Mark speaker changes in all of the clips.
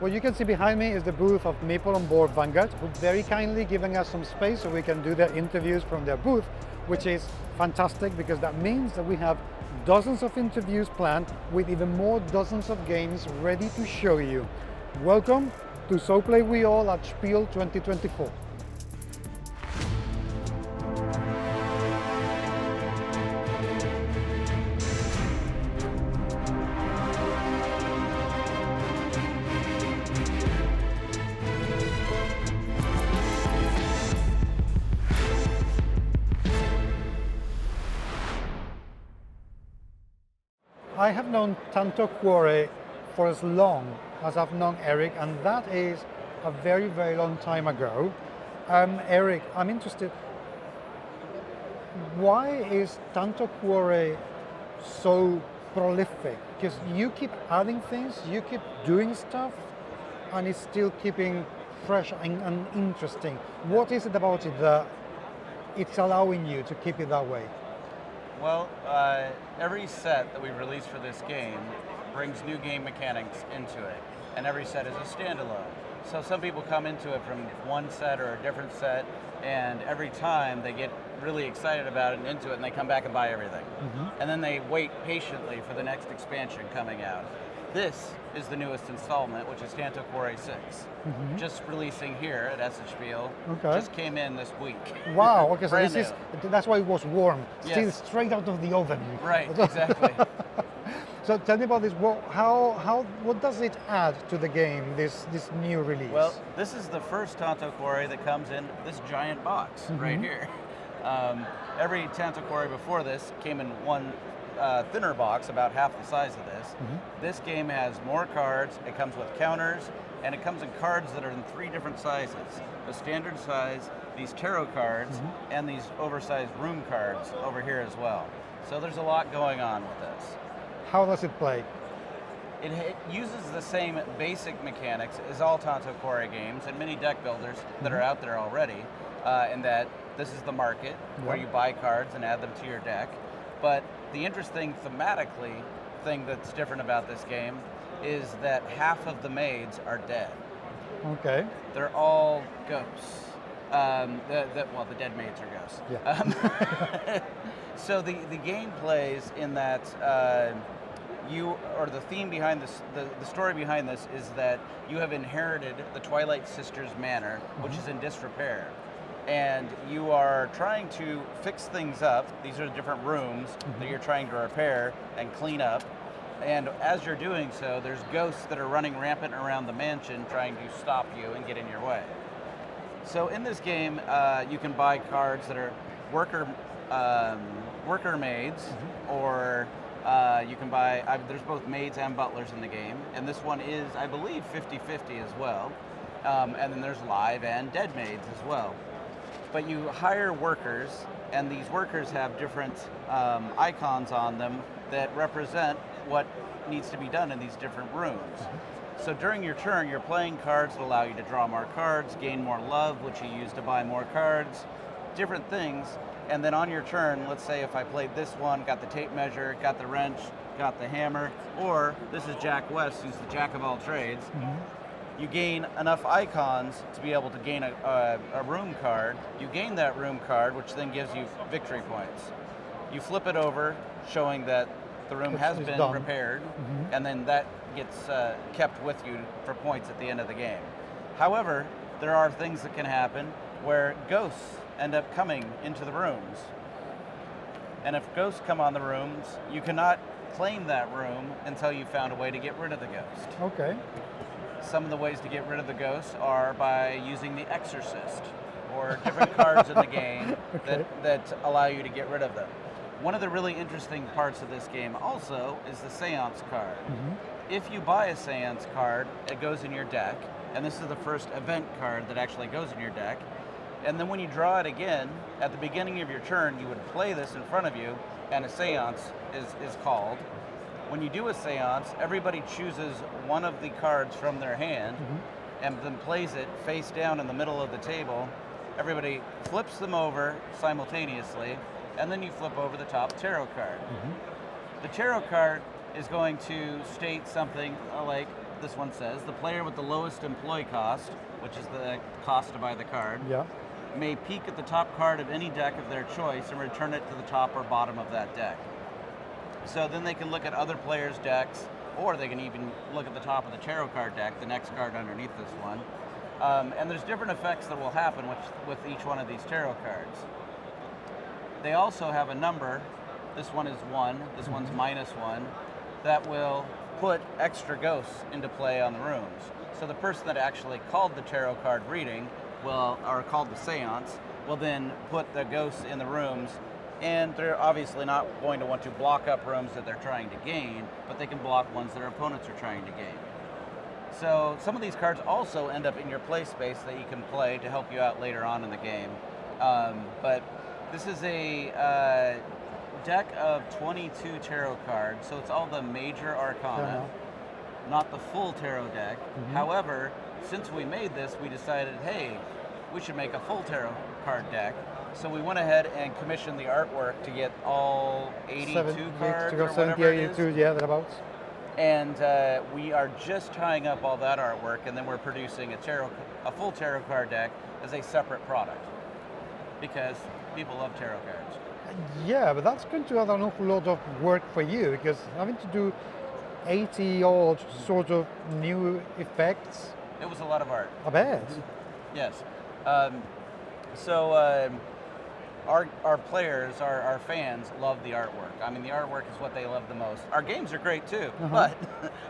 Speaker 1: What you can see behind me is the booth of Maple on Board Vanguard, who very kindly giving us some space so we can do their interviews from their booth, which is fantastic because that means that we have dozens of interviews planned with even more dozens of games ready to show you. Welcome to So Play We All at Spiel 2024. I have known Tanto Cuore for as long as I've known Eric, and that is a very, very long time ago. Eric, I'm interested, why is Tanto Cuore so prolific? Because you keep adding things, you keep doing stuff, and it's still keeping fresh and interesting. What is it about it that it's allowing you to keep it that way?
Speaker 2: Well, every set that we release for this game brings new game mechanics into it, and every set is a standalone. So some people come into it from one set or a different set, and every time they get really excited about it and into it, and they come back and buy everything. And then they wait patiently for the next expansion coming out. This is the newest installment, which is Tanto Cuore 6. Just releasing here at Spiel. Just came in this week.
Speaker 1: Wow, okay, so
Speaker 2: Brand
Speaker 1: this
Speaker 2: new.
Speaker 1: is, that's why it was warm. Still
Speaker 2: Yes.
Speaker 1: straight out of the oven.
Speaker 2: Right, exactly.
Speaker 1: So tell me about this, what does it add to the game, this new release?
Speaker 2: Well, this is the first Tanto Cuore that comes in this giant box right here. Every Tanto Cuore before this came in one thinner box, about half the size of this. This game has more cards, it comes with counters, and it comes in cards that are in 3 different sizes. The standard size, these tarot cards, and these oversized room cards over here as well. So there's a lot going on with this.
Speaker 1: How does it play?
Speaker 2: It uses the same basic mechanics as all Tanto Cuore games and many deck builders that are out there already, in that this is the market where you buy cards and add them to your deck. But the interesting thematically thing that's different about this game is that half of the maids are dead.
Speaker 1: Okay.
Speaker 2: They're all ghosts. The dead maids are ghosts.
Speaker 1: Yeah.
Speaker 2: So the game plays in that the theme behind this, the story behind this is that you have inherited the Twilight Sisters Manor, which is in disrepair. And you are trying to fix things up. These are the different rooms that you're trying to repair and clean up. And as you're doing so, there's ghosts that are running rampant around the mansion trying to stop you and get in your way. So in this game, you can buy cards that are worker maids, or you can buy, there's both maids and butlers in the game. And this one is, I believe, 50-50 as well. And then there's live and dead maids as well. But you hire workers, and these workers have different icons on them that represent what needs to be done in these different rooms. So during your turn, you're playing cards that allow you to draw more cards, gain more love, which you use to buy more cards, different things. And then on your turn, let's say if I played this one, got the tape measure, got the wrench, got the hammer, or this is Jack West, who's the jack of all trades, you gain enough icons to be able to gain a room card. You gain that room card, which then gives you victory points. You flip it over, showing that the room has been repaired, and then that gets kept with you for points at the end of the game. However, there are things that can happen where ghosts end up coming into the rooms. And if ghosts come on the rooms, you cannot claim that room until you've found a way to get rid of the ghost.
Speaker 1: Okay.
Speaker 2: Some of the ways to get rid of the ghosts are by using the Exorcist, or different cards in the game that allow you to get rid of them. One of the really interesting parts of this game also is the seance card. If you buy a seance card, it goes in your deck, and this is the first event card that actually goes in your deck. And then when you draw it again, at the beginning of your turn, you would play this in front of you, and a seance is called. When you do a seance, everybody chooses one of the cards from their hand and then plays it face down in the middle of the table. Everybody flips them over simultaneously, and then you flip over the top tarot card. The tarot card is going to state something like, this one says, the player with the lowest employee cost, which is the cost to buy the card,
Speaker 1: Yeah.
Speaker 2: may peek at the top card of any deck of their choice and return it to the top or bottom of that deck. So then they can look at other players' decks, or they can even look at the top of the tarot card deck, the next card underneath this one. And there's different effects that will happen with each one of these tarot cards. They also have a number. This one is 1, this one's -1, that will put extra ghosts into play on the rooms. So the person that actually called the tarot card reading or called the seance, will then put the ghosts in the rooms, and they're obviously not going to want to block up rooms that they're trying to gain, but they can block ones that their opponents are trying to gain. So some of these cards also end up in your play space that you can play to help you out later on in the game. But this is a deck of 22 tarot cards, so it's all the major arcana, not the full tarot deck. However, since we made this, we decided, hey, we should make a full tarot card deck. So we went ahead and commissioned the artwork to get all 82 cards or whatever it is.
Speaker 1: Yeah, thereabouts.
Speaker 2: And we are just tying up all that artwork, and then we're producing a full tarot card deck as a separate product, because people love tarot cards.
Speaker 1: Yeah, but that's going to have an awful lot of work for you, because having to do 80 odd sort of new effects.
Speaker 2: It was a lot of art.
Speaker 1: I bet.
Speaker 2: Yes. Our players, our fans love the artwork. I mean, the artwork is what they love the most. Our games are great too, but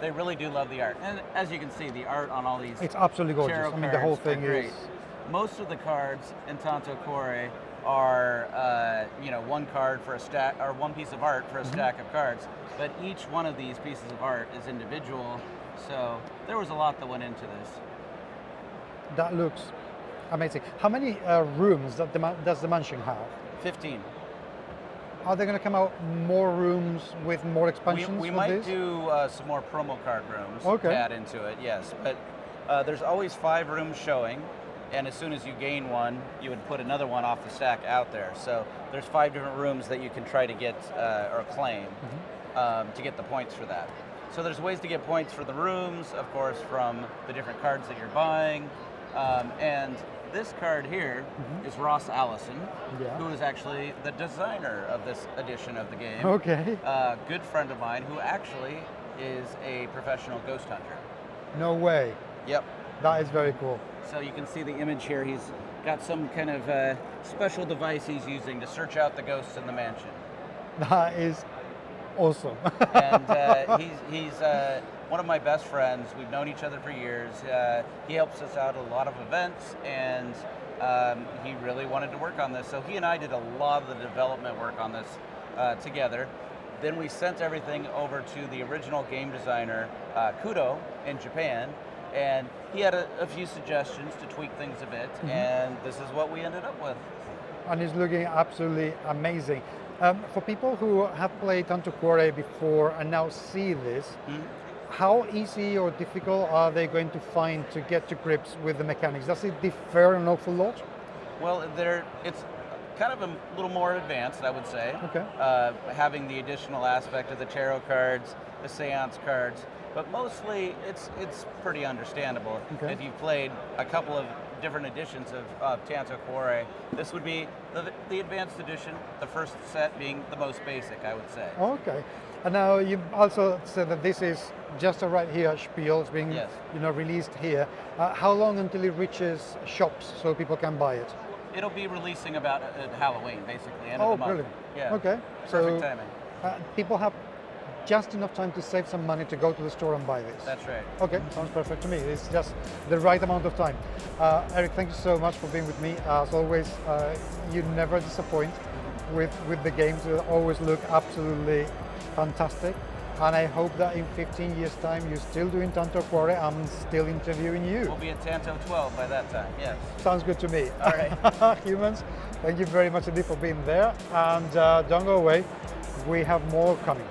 Speaker 2: they really do love the art. And as you can see, the art on all these
Speaker 1: it's absolutely gorgeous.
Speaker 2: tarot
Speaker 1: I mean, the whole
Speaker 2: cards
Speaker 1: thing
Speaker 2: are great.
Speaker 1: is.
Speaker 2: Most of the cards in Tanto Cuore are, one card for a stack, or one piece of art for a stack of cards. But each one of these pieces of art is individual. So there was a lot that went into this.
Speaker 1: That looks amazing. How many rooms does the mansion have?
Speaker 2: 15.
Speaker 1: Are there going to come out more rooms with more expansions?
Speaker 2: We
Speaker 1: with
Speaker 2: might
Speaker 1: this?
Speaker 2: do some more promo card rooms
Speaker 1: Okay.
Speaker 2: to add into it, yes. But there's always 5 rooms showing, and as soon as you gain one, you would put another one off the stack out there. So there's 5 different rooms that you can try to get or claim to get the points for that. So there's ways to get points for the rooms, of course, from the different cards that you're buying. And this card here is Ross Allison, who is actually the designer of this edition of the game.
Speaker 1: Okay.
Speaker 2: A good friend of mine who actually is a professional ghost hunter.
Speaker 1: No way.
Speaker 2: Yep.
Speaker 1: That is very cool.
Speaker 2: So you can see the image here. He's got some kind of special device he's using to search out the ghosts in the mansion.
Speaker 1: That is awesome.
Speaker 2: And he's one of my best friends. We've known each other for years. He helps us out at a lot of events, and he really wanted to work on this. So he and I did a lot of the development work on this together. Then we sent everything over to the original game designer, Kudo, in Japan, and he had a few suggestions to tweak things a bit, and this is what we ended up with.
Speaker 1: And it's looking absolutely amazing. For people who have played Tanto Cuore before and now see this, how easy or difficult are they going to find to get to grips with the mechanics? Does it differ an awful lot?
Speaker 2: Well, it's kind of a little more advanced, I would say.
Speaker 1: Okay.
Speaker 2: Having the additional aspect of the tarot cards, the seance cards, but mostly it's pretty understandable.
Speaker 1: Okay.
Speaker 2: If you've played a couple of different editions of Tanto Cuore, this would be the advanced edition, the first set being the most basic, I would say.
Speaker 1: Okay. And now you also said that this is just right here, Spiel, it's being released here. How long until it reaches shops so people can buy it?
Speaker 2: It'll be releasing about at Halloween, basically, end
Speaker 1: Oh,
Speaker 2: of the month.
Speaker 1: brilliant.
Speaker 2: Yeah.
Speaker 1: Okay.
Speaker 2: Perfect
Speaker 1: So
Speaker 2: timing.
Speaker 1: people have just enough time to save some money to go to the store and buy this.
Speaker 2: That's right.
Speaker 1: Okay, sounds perfect to me. It's just the right amount of time. Eric, thank you so much for being with me. As always, you never disappoint with the games. They always look absolutely fantastic. And I hope that in 15 years' time, you're still doing Tanto Cuore. I'm still interviewing you.
Speaker 2: We'll be at Tanto 12 by that time, yes.
Speaker 1: Sounds good to me.
Speaker 2: All right.
Speaker 1: Humans, thank you very much indeed for being there. And don't go away. We have more coming.